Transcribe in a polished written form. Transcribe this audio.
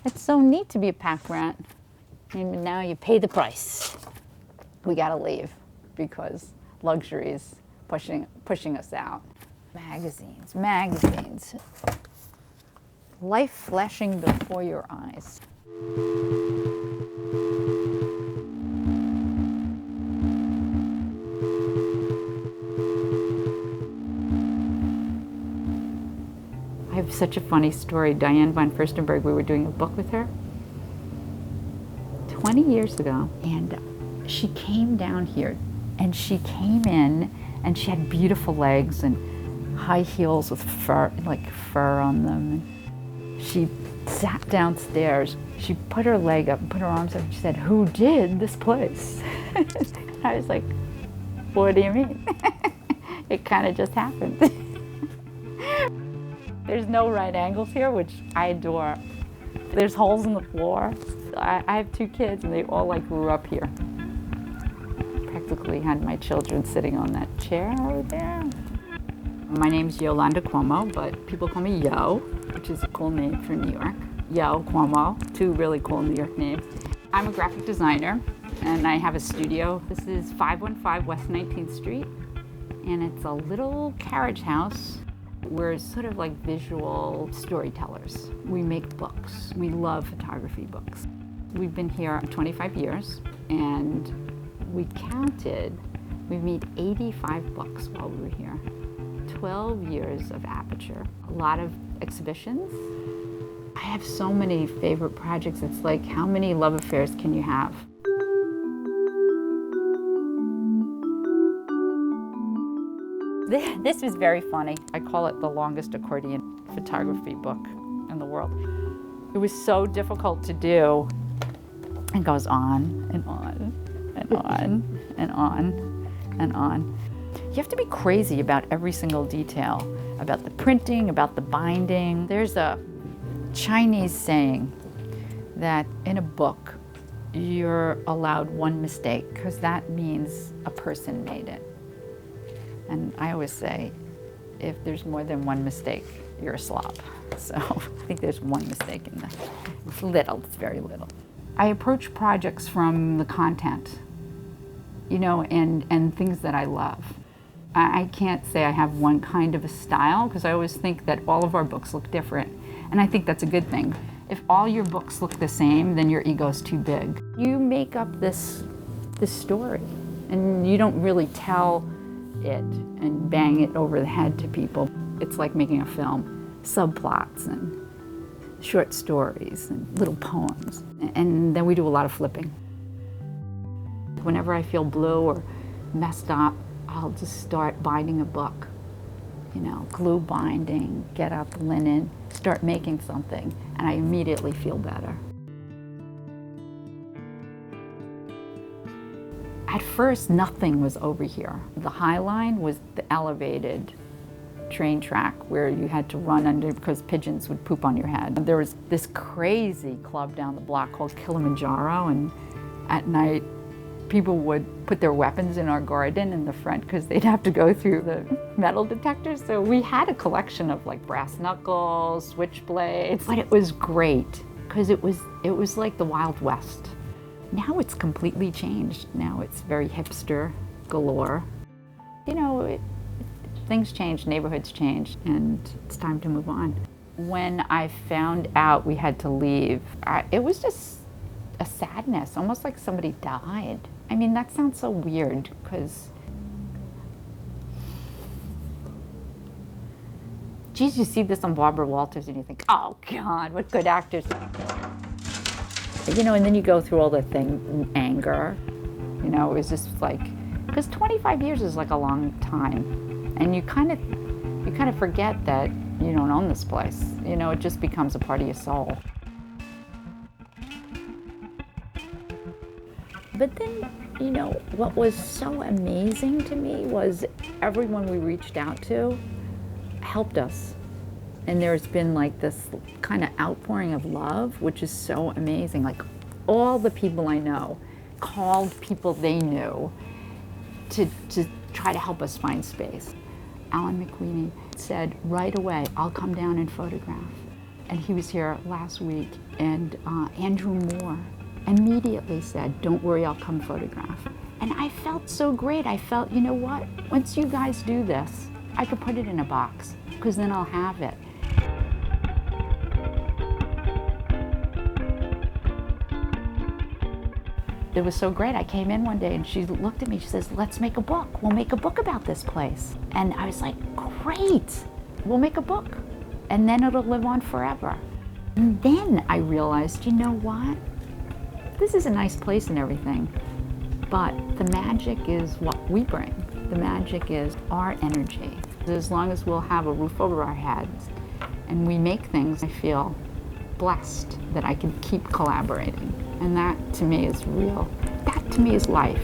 It's so neat to be a pack rat. And now you pay the price. We gotta leave because luxury is pushing us out. Magazines, magazines. Life flashing before your eyes. I have such a funny story. Diane von Furstenberg, we were doing a book with her 20 years ago, and she came down here, and she came in, and she had beautiful legs and high heels with fur, like fur on them. And she sat downstairs. She put her leg up and put her arms up, and she said, "Who did this place?" I was like, "What do you mean?" It kind of just happened. There's no right angles here, which I adore. There's holes in the floor. I have 2 kids, and they all grew up here. Practically had my children sitting on that chair over there. My name's Yolanda Cuomo, but people call me Yo, which is a cool name for New York. Yo Cuomo, 2 really cool New York names. I'm a graphic designer, and I have a studio. This is 515 West 19th Street, and it's a little carriage house. We're sort of like visual storytellers. We make books. We love photography books. We've been here 25 years, and we counted, we've made 85 books while we were here. 12 years of aperture, a lot of exhibitions. I have so many favorite projects. It's like, how many love affairs can you have? This is very funny. I call it the longest accordion photography book in the world. It was so difficult to do. It goes on and on and on and on and on. You have to be crazy about every single detail, about the printing, about the binding. There's a Chinese saying that in a book, you're allowed 1 mistake because that means a person made it. And I always say, if there's more than 1 mistake, you're a slob. So I think there's 1 mistake in that. It's little, it's very little. I approach projects from the content, and things that I love. I can't say I have one kind of a style, because I always think that all of our books look different. And I think that's a good thing. If all your books look the same, then your ego's too big. You make up this story, and you don't really tell it and bang it over the head to people. It's like making a film, subplots and short stories and little poems. And then we do a lot of flipping. Whenever I feel blue or messed up, I'll just start binding a book. Glue binding, get out the linen, start making something, and I immediately feel better. At first, nothing was over here. The High Line was the elevated train track where you had to run under because pigeons would poop on your head. There was this crazy club down the block called Kilimanjaro, and at night, people would put their weapons in our garden in the front because they'd have to go through the metal detectors. So we had a collection of brass knuckles, switchblades, but it was great because it was like the Wild West. Now it's completely changed. Now it's very hipster galore. Things change, neighborhoods change, and it's time to move on. When I found out we had to leave, it was just a sadness, almost like somebody died. I mean, that sounds so weird, because geez, you see this on Barbara Walters and you think, oh God, what good actors. And then you go through all the anger, it was just because 25 years is like a long time. And you kind of forget that you don't own this place. It just becomes a part of your soul. But then, what was so amazing to me was everyone we reached out to helped us. And there's been this kind of outpouring of love, which is so amazing. All the people I know called people they knew to try to help us find space. Alan McQueenie said right away, I'll come down and photograph. And he was here last week, and Andrew Moore immediately said, "Don't worry, I'll come photograph." And I felt so great. I felt, you know what? Once you guys do this, I could put it in a box, because then I'll have it. It was so great. I came in one day and she looked at me, she says, "Let's make a book. We'll make a book about this place." And I was like, great, we'll make a book. And then it'll live on forever. And then I realized, you know what? This is a nice place and everything, but the magic is what we bring. The magic is our energy. As long as we'll have a roof over our heads and we make things, I feel blessed that I can keep collaborating. And that to me is real. That to me is life.